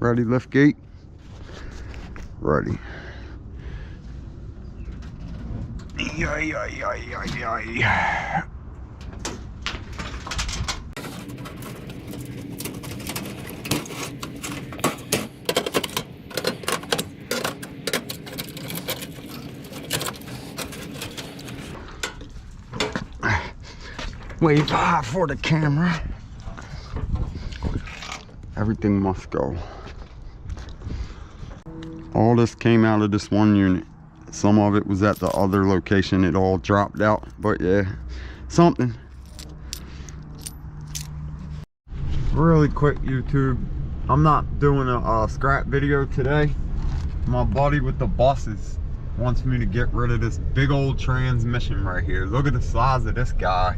Ready, LiftGate? Ready. Way too high for the camera. Everything must go. All this came out of this one unit. Some of it was at the other location. It all dropped out, but yeah, something. Really quick, YouTube. I'm not doing a scrap video today. My buddy with the buses wants me to get rid of this big old transmission right here. Look at the size of this guy.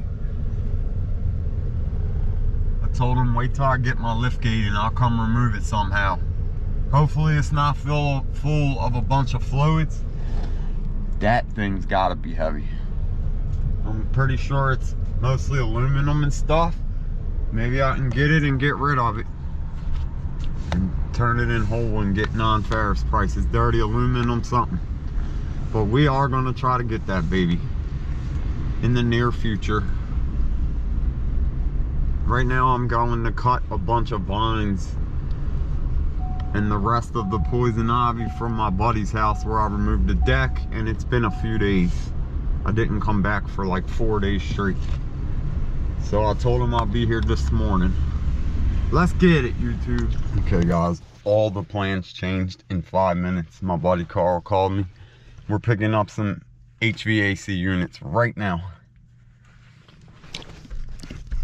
I told him wait till I get my LiftGate and I'll come remove it somehow. Hopefully it's not full of a bunch of fluids. That thing's gotta be heavy. I'm pretty sure it's mostly aluminum and stuff. Maybe I can get it and get rid of it and turn it in whole and get non-ferrous prices. Dirty aluminum something. But we are gonna try to get that baby in the near future. Right now I'm going to cut a bunch of vines and the rest of the poison ivy from my buddy's house where I removed the deck, and it's been a few days. I didn't come back for like 4 days straight. So I told him I'll be here this morning. Let's get it, YouTube. Okay guys, all the plans changed in 5 minutes. My buddy Carl called me. We're picking up some HVAC units right now.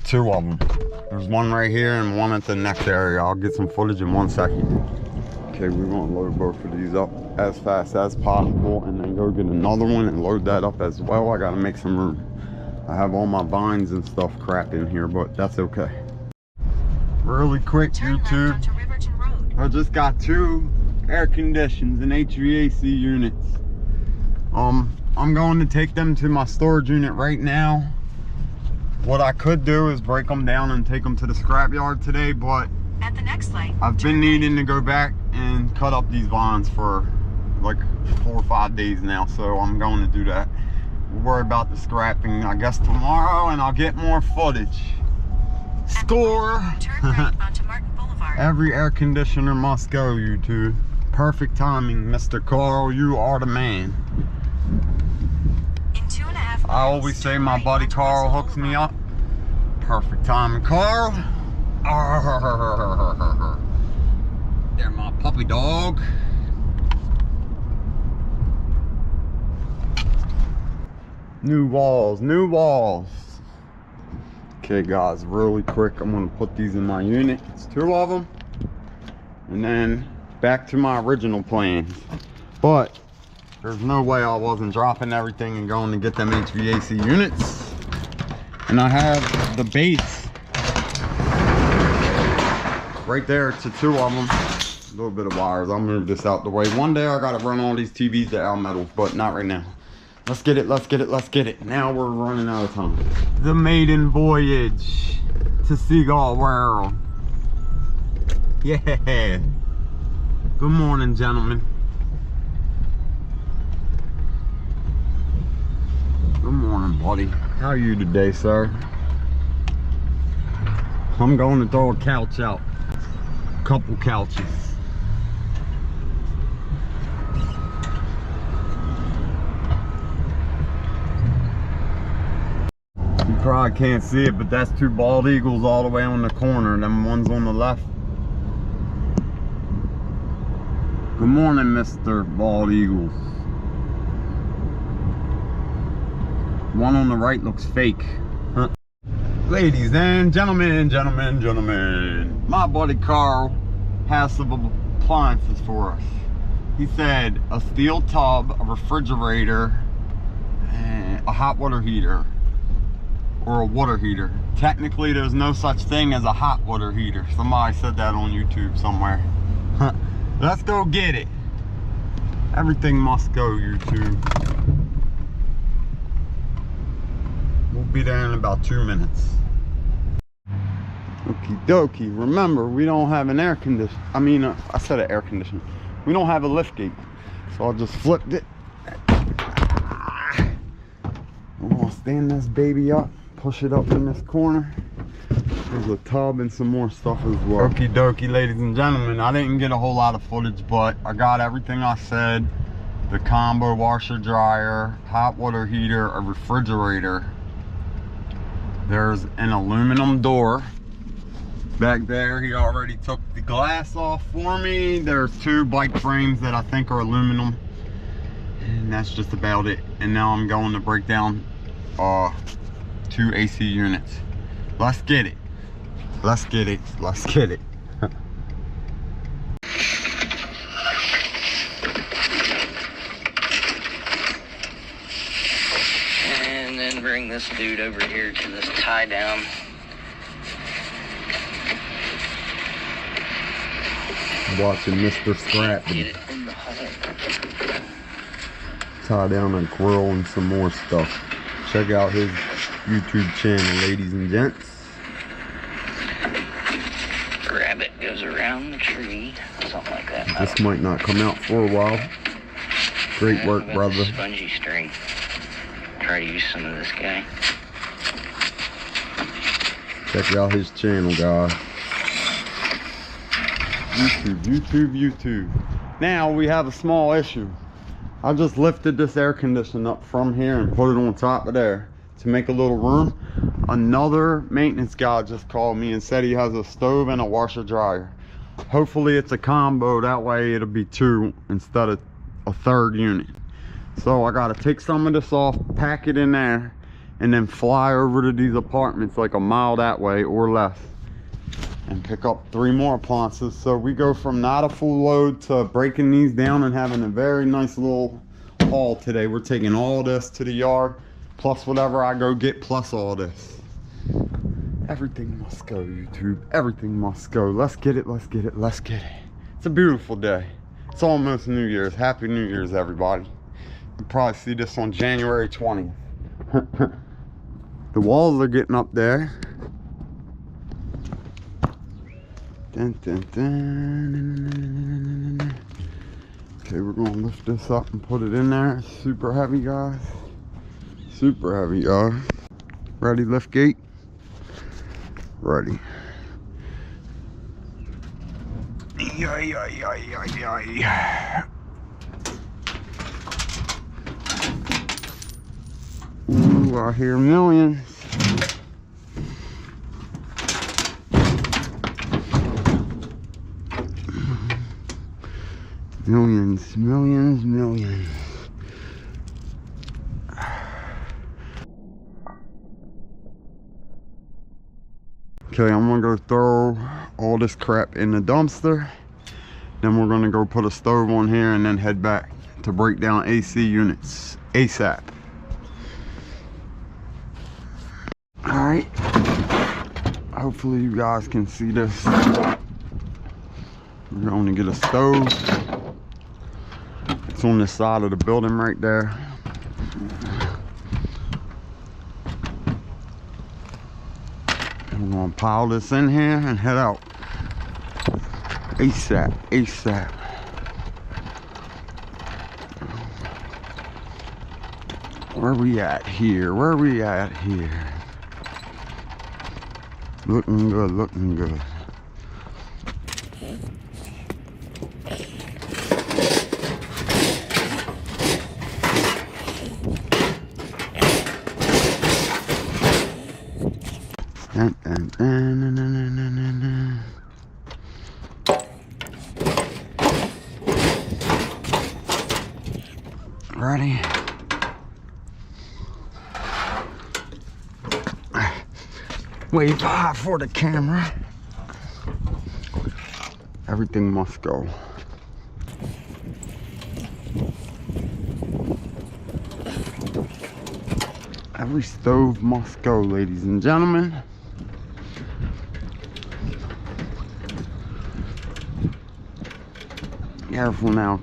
2 of them. There's one right here and one at the next area. I'll get some footage in 1 second. Okay, we're gonna load both of these up as fast as possible and then go get another one and load that up as well. I gotta make some room. I have all my vines and stuff crap in here, but that's okay. Really quick, YouTube. I just got 2 air conditions and HVAC units. I'm going to take them to my storage unit right now. What I could do is break them down and take them to the scrapyard today, but at the next light, I've been needing to go back and cut up these vines for like 4 or 5 days now, so I'm going to do that. We'll worry about the scrapping, I guess, tomorrow, and I'll get more footage. Score! Turn right onto Martin Boulevard. Every air conditioner must go, YouTube. Perfect timing, Mr. Carl. You are the man. In 2.5 I always say my buddy Carl hooks me up. Perfect timing, Carl. They're my puppy dog. New walls, new walls. Okay guys, really quick, I'm gonna put these in my unit. It's 2 of them. And then back to my original plans. But there's no way I wasn't dropping everything and going to get them HVAC units. And I have the base right there to 2 of them. A little bit of wires. I'll move this out the way. One day I gotta run all these TVs to Al Metal, but not right now. Let's get it, let's get it, let's get it. Now we're running out of time. The maiden voyage to Seagull World. Yeah. Good morning, gentlemen. Good morning, buddy. How are you today, sir? I'm going to throw a couch out. Couple couches. You probably can't see it, but that's 2 bald eagles all the way on the corner. Them ones on the left. Good morning, Mr. Bald Eagles. One on the right looks fake. Huh? Ladies and gentlemen, my buddy Carl has some appliances for us. He said a steel tub, a refrigerator, and a hot water heater, or a water heater. Technically, there's no such thing as a hot water heater. Somebody said that on YouTube somewhere. Let's go get it. Everything must go, YouTube. We'll be there in about 2 minutes. Okie dokie. Remember, we don't have an air conditioner. I mean, I said an air conditioner. We don't have a lift gate. So I just flipped it. I'm gonna stand this baby up, push it up in this corner. There's a tub and some more stuff as well. Okie dokie, ladies and gentlemen. I didn't get a whole lot of footage, but I got everything I said. The combo washer dryer, hot water heater, a refrigerator. There's an aluminum door back there. He already took the glass off for me. There's 2 bike frames that I think are aluminum, and that's just about it. And now I'm going to break down 2 AC units. Let's get it. Let's get it. Let's get it. And then bring this dude over here to this tie down. Watching Mr. Scrappy Get it in the hole. tie down a grill and some more stuff. Check out his YouTube channel, ladies and gents. Grab it, goes around the tree, something like that. This might not come out for a while. Great work, brother. Spongy string. Try to use some of this guy. Check out his channel, guys. YouTube. Now we have a small issue. I just lifted this air conditioner up from here and put it on top of there to make a little room. Another maintenance guy just called me and said he has a stove and a washer dryer. Hopefully it's a combo, that way it'll be 2 instead of a 3rd unit. So I gotta take some of this off, pack it in there, and then fly over to these apartments like a mile that way or less and pick up 3 more appliances. So we go from not a full load to breaking these down and having a very nice little haul today. We're taking all this to the yard, plus whatever I go get, plus all this. Everything must go, YouTube. Everything must go. Let's get it, let's get it, let's get it. It's a beautiful day. It's almost New Year's. Happy New Year's, everybody. You'll probably see this on January 20th. The walls are getting up there. Dun, dun, dun. Okay, we're gonna lift this up and put it in there. It's super heavy, guys. Super heavy, y'all. Ready, LiftGate? Ready. Ooh, I hear millions. Millions. Okay, I'm gonna go throw all this crap in the dumpster. Then we're gonna go put a stove on here and then head back to break down AC units ASAP. All right. Hopefully you guys can see this. We're going to get a stove. It's on the side of the building right there. We're going to pile this in here and head out. ASAP. Where we at here? Looking good. Ready? Wave high for the camera. Everything must go. Every stove must go, ladies and gentlemen. Careful now.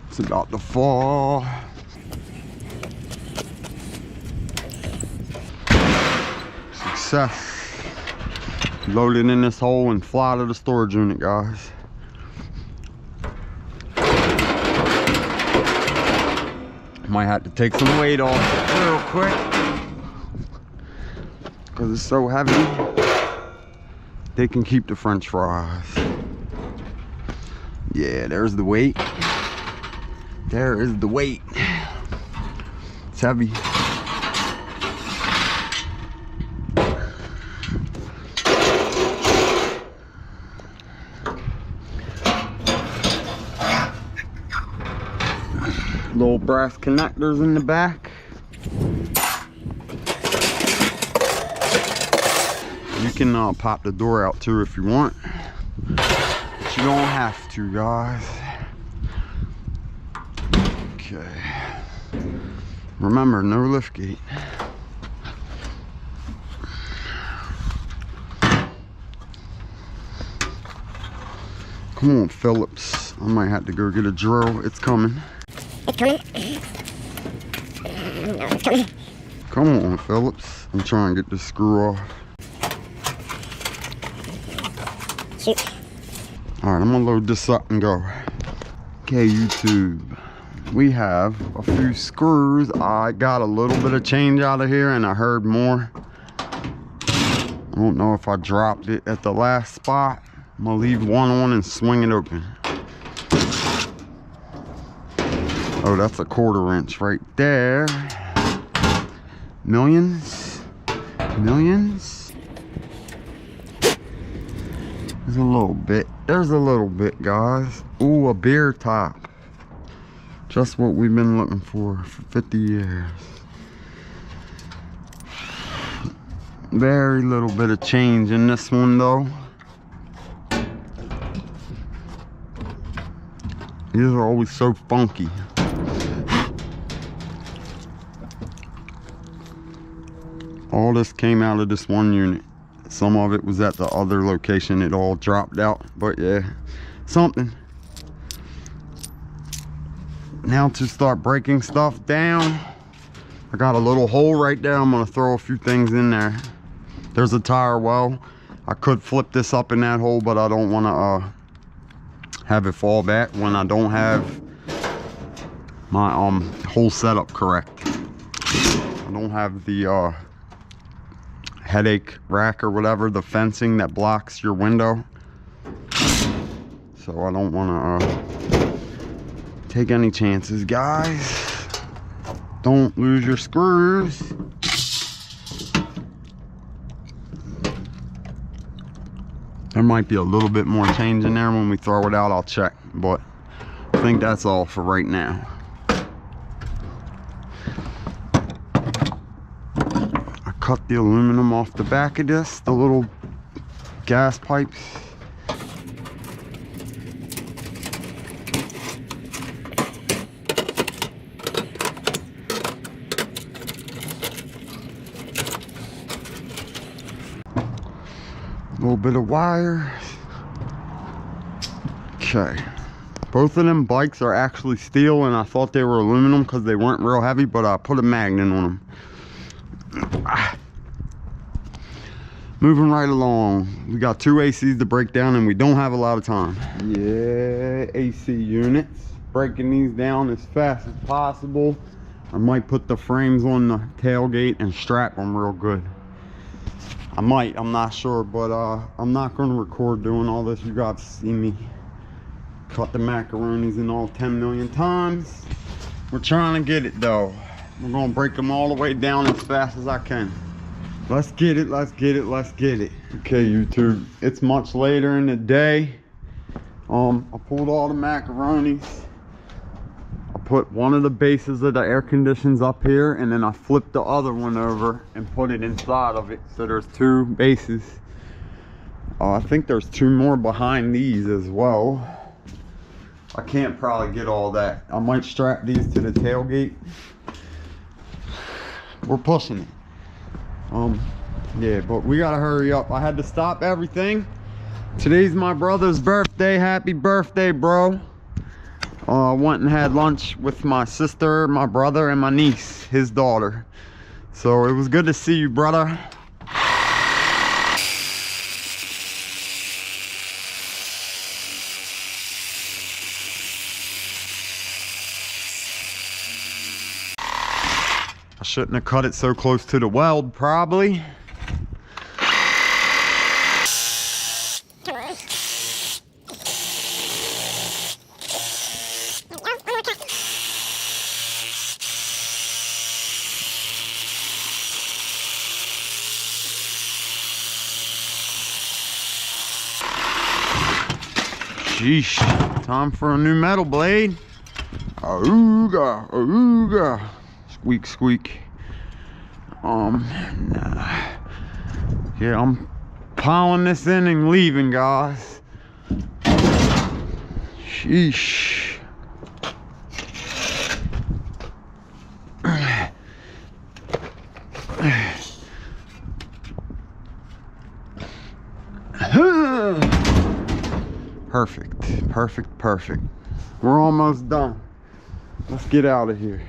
It's about to fall. success. Load it in this hole and fly to the storage unit, guys. Might have to take some weight off real quick because it's so heavy. They can keep the french fries. Yeah, there's the weight. There is the weight. It's heavy. Little brass connectors in the back. You can pop the door out too if you want, but you don't have to, guys. Okay. Remember, no lift gate. Come on, Phillips. I might have to go get a drill. It's coming. It's coming. No, it's coming. Come on, Phillips. I'm trying to get this screw off. Shoot. All right, I'm gonna load this up and go. Okay, YouTube. We have a few screws. I got a little bit of change out of here and I heard more. I don't know if I dropped it at the last spot. I'm gonna leave one on and swing it open. Oh, that's a 1/4 inch right there. Millions. Millions. There's a little bit. There's a little bit, guys. Ooh, a beer top. Just what we've been looking for 50 years. Very little bit of change in this one, though. These are always so funky. All this came out of this one unit. Some of it was at the other location. It all dropped out, but yeah, something. Now to start breaking stuff down. I got a little hole right there. I'm gonna throw a few things in there. There's a tire well. I could flip this up in that hole, but I don't wanna have it fall back when I don't have my whole setup correct. I don't have the headache rack or whatever, the fencing that blocks your window, so I don't want to take any chances, guys. Don't lose your screws. There might be a little bit more change in there. When we throw it out, I'll check, but I think that's all for right now. Cut the aluminum off the back of this, the little gas pipes. A little bit of wire. Okay. Both of them bikes are actually steel, and I thought they were aluminum because they weren't real heavy, but I put a magnet on them. Moving right along. We got 2 ACs to break down and we don't have a lot of time. Yeah, AC units. Breaking these down as fast as possible. I might put the frames on the tailgate and strap them real good. I might, I'm not sure, but I'm not going to record doing all this. You guys see me cut the macaronis in all 10 million times. We're trying to get it though. We're going to break them all the way down as fast as I can. Let's get it, let's get it, let's get it. Okay, YouTube, it's much later in the day. I pulled all the macaronis. I put one of the bases of the air conditions up here, and then I flipped the other one over and put it inside of it. So there's 2 bases. I think there's 2 more behind these as well. I can't probably get all that. I might strap these to the tailgate. We're pushing it. Yeah, but we gotta hurry up. I had to stop everything. Today's my brother's birthday. Happy birthday, bro. I went and had lunch with my sister, my brother, and my niece, his daughter. So it was good to see you, brother. I shouldn't have cut it so close to the weld, probably. Sheesh, time for a new metal blade. Ooga, ooga. Squeak, squeak. Nah. Yeah, I'm piling this in and leaving, guys. Sheesh. Perfect, perfect, perfect. We're almost done. Let's get out of here.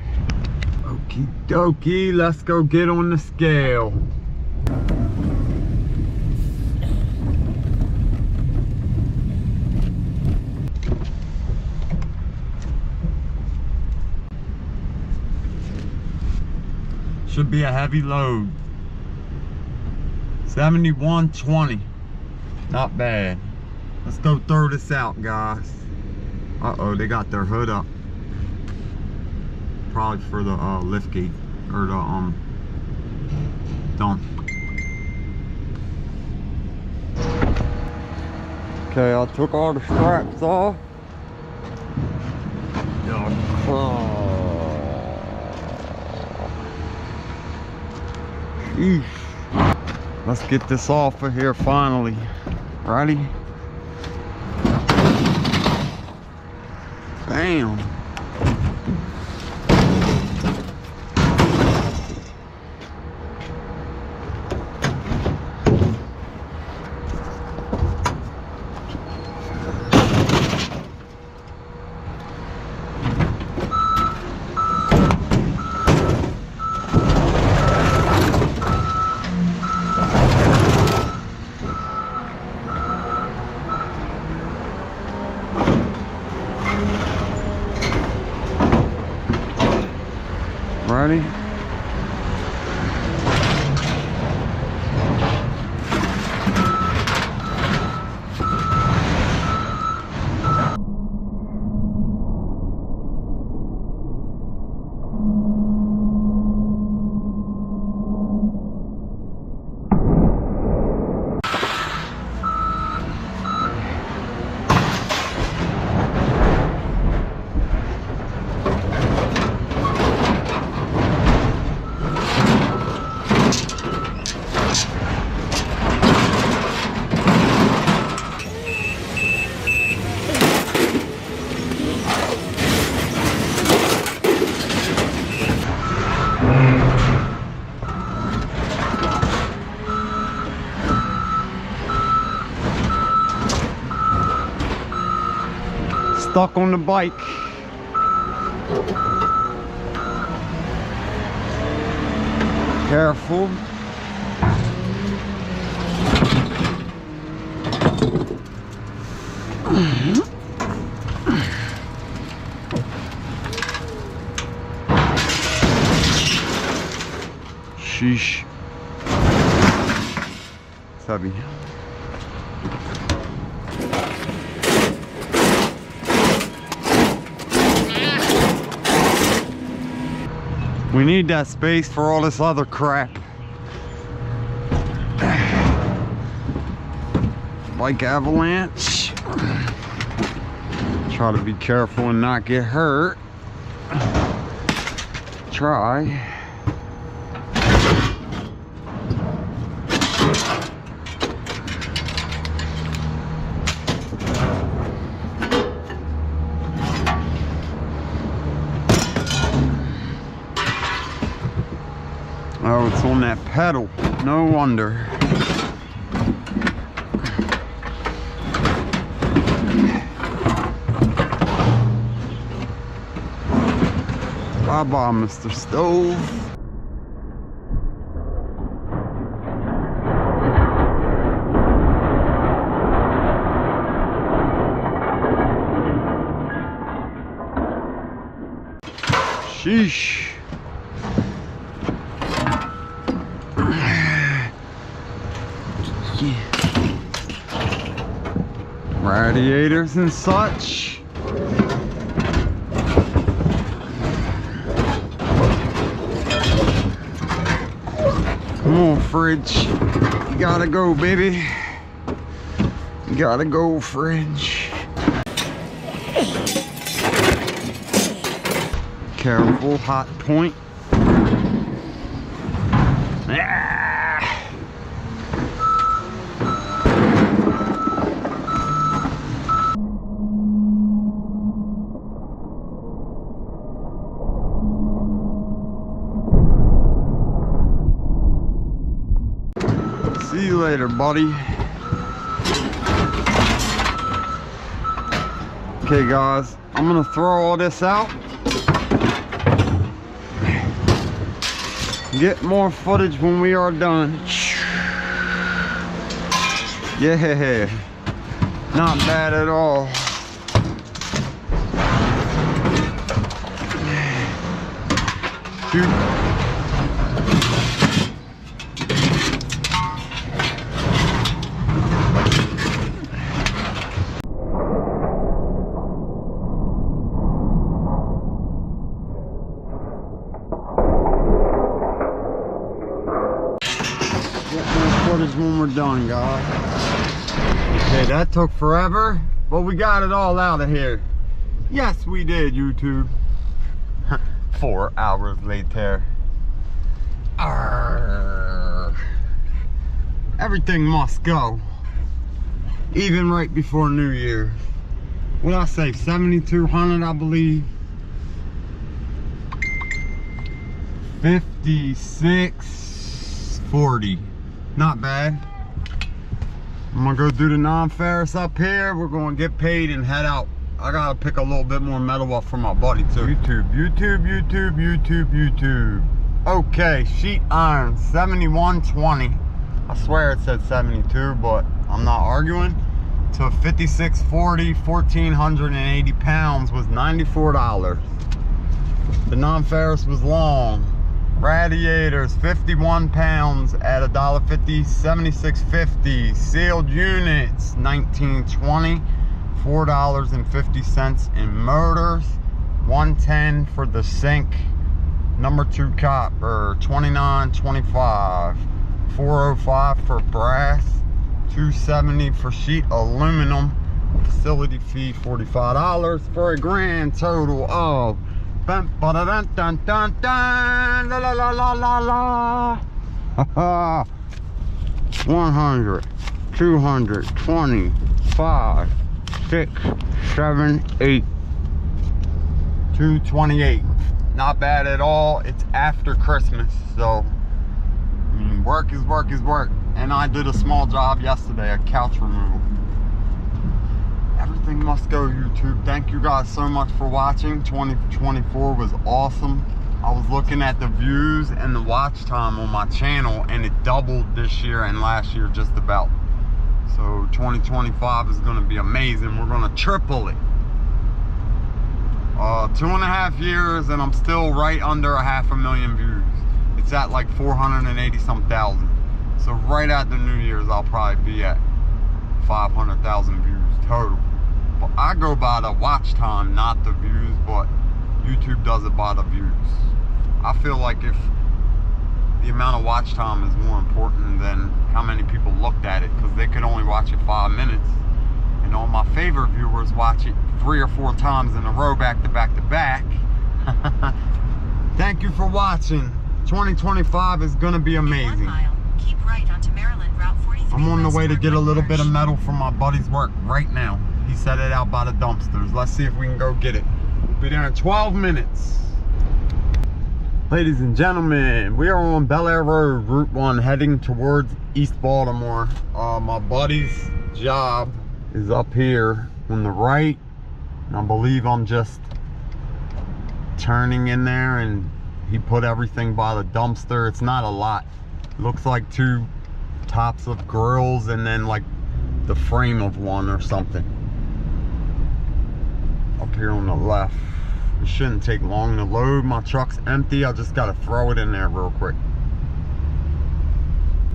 Okie dokie, let's go get on the scale. Should be a heavy load. 71.20. Not bad. Let's go throw this out, guys. Uh-oh, they got their hood up. Probably for the LiftGate or the dump. Okay, I took all the straps off. Sheesh. Let's get this off of here finally. Ready? Bam. Ready? Stuck on the bike. Careful. Sheesh. It's heavy. We need that space for all this other crap. Bike avalanche. Try to be careful and not get hurt. Try. Oh, it's on that pedal. No wonder. Bye-bye, Mr. Stove. Sheesh. radiators and such. Come on, fridge. You gotta go, baby. You gotta go, fridge. Careful, hot point. Ah. See you later, buddy. Okay, guys, I'm gonna throw all this out. Get more footage when we are done. Yeah, not bad at all. Shoot. When we're done, guys. Okay, that took forever, but we got it all out of here. Yes, we did, YouTube. 4 hours later. Arrgh. Everything must go, even right before New Year. What did I say, 7,200, I believe. 56.40. Not bad. I'm gonna go do the non-ferrous up here. We're gonna get paid and head out. I gotta pick a little bit more metal up for my buddy too. YouTube. Okay, sheet iron, 71.20. I swear it said 72, but I'm not arguing. To 56.40, 1,480 pounds was $94. The non-ferrous was long. Radiators, 51 pounds at $1.50, 76.50. Sealed units, 19.20, $4.50 in motors, 110 for the sink. Number 2 copper, 29.25, 405 for brass, 270 for sheet aluminum. Facility fee $45 for a grand total of 100, 200, 25, 6, 7, 8, 228. Not bad at all. It's after Christmas, so I mean, work is work is work. And I did a small job yesterday, a couch removal. Everything must go, YouTube. Thank you guys so much for watching. 2024 was awesome. I was looking at the views and the watch time on my channel, and it doubled this year and last year just about. So 2025 is going to be amazing. We're going to triple it. 2.5 years and I'm still right under 500,000 views. It's at like 480 some thousand. So right after New Year's I'll probably be at 500,000 views total. But I go by the watch time, not the views, but YouTube does it by the views. I feel like if the amount of watch time is more important than how many people looked at it, because they could only watch it 5 minutes. And all my favorite viewers watch it 3 or 4 times in a row, back to back to back. Thank you for watching. 2025 is gonna be amazing. 1 mile, keep right onto Maryland Route 43. I'm on the way to get a little bit of metal from my buddy's work right now. He set it out by the dumpsters. Let's see if we can go get it. We'll be there in 12 minutes. Ladies and gentlemen, we are on Bel Air Road, Route 1, heading towards East Baltimore. My buddy's job is up here on the right. And I believe I'm just turning in there, and he put everything by the dumpster. It's not a lot. It looks like 2 tops of grills and then like the frame of one or something. Up here on the left. It shouldn't take long to load. My truck's empty. I just gotta throw it in there real quick.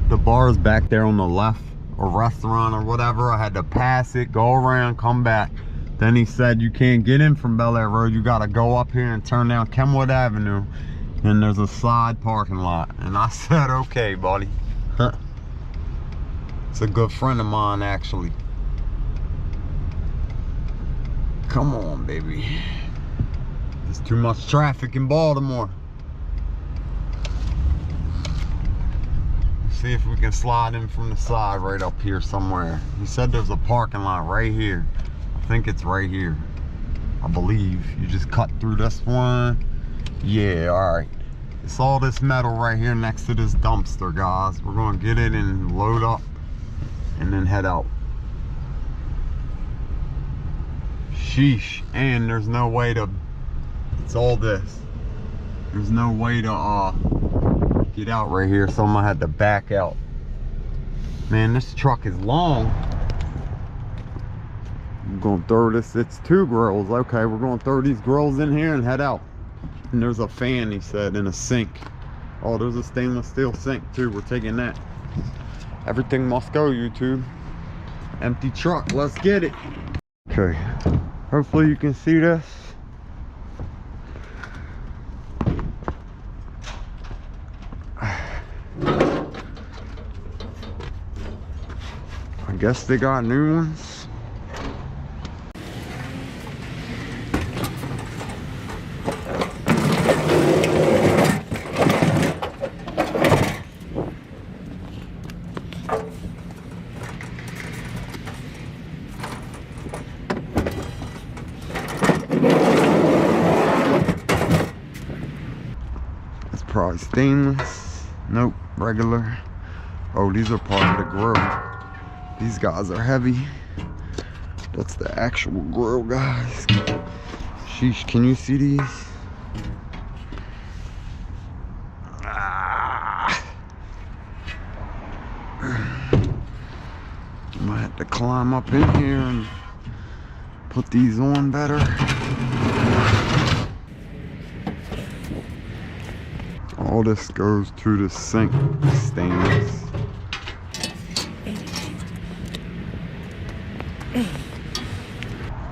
The bar is back there on the left or restaurant or whatever. I had to pass it, go around, come back. Then he said, you can't get in from Bel Air Road. You got to go up here and turn down Kenwood Avenue. And there's a side parking lot. And I said, okay, buddy. It's a good friend of mine, actually. Come on, baby. There's too much traffic in Baltimore. See if we can slide in from the side right up here somewhere. He said there's a parking lot right here. I think it's right here. I believe. You just cut through this one. Yeah, alright. It's all this metal right here next to this dumpster, guys. We're gonna get it and load up and then head out. Sheesh. And there's no way to, it's all this. There's no way to get out right here, so I'm gonna have to back out. Man, this truck is long. I'm gonna throw this, it's 2 grills. Okay, we're gonna throw these grills in here and head out. And there's a fan, he said, and a sink. Oh, there's a stainless steel sink too. We're taking that. Everything must go, YouTube. Empty truck, let's get it. Okay, hopefully you can see this. I guess they got new ones. It's probably stainless. Nope, regular. Oh, these are part of the grill. These guys are heavy. That's the actual grill, guys. Sheesh, can you see these? Ah. I might have to climb up in here and put these on better. All this goes to the sink, stainless.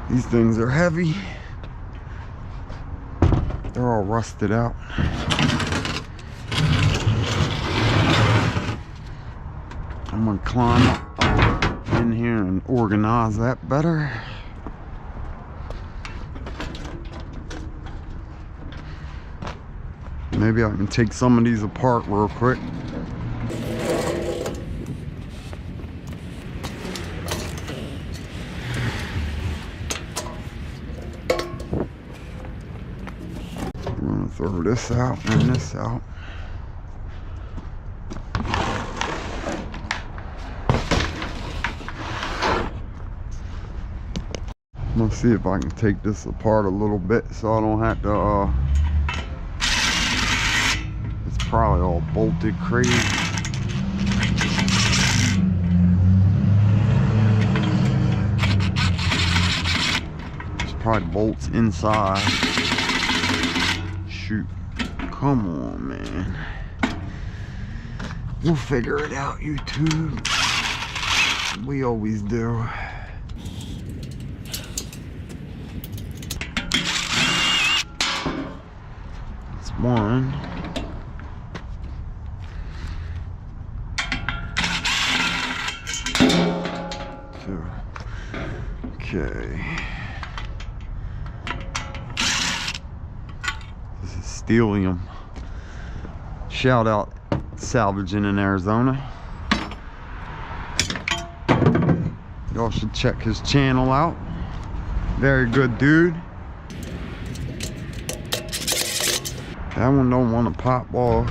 These things are heavy. They're all rusted out. I'm gonna climb up in here and organize that better. Maybe I can take some of these apart real quick. Throw this out and this out. I'm gonna see if I can take this apart a little bit so I don't have to, it's probably all bolted crazy. There's probably bolts inside. Shoot, come on, man. We'll figure it out, YouTube. We always do. It's one. Two. Okay. Steelium. Shout out Salvaging in Arizona. Y'all should check his channel out. Very good dude. That one don't want to pop off.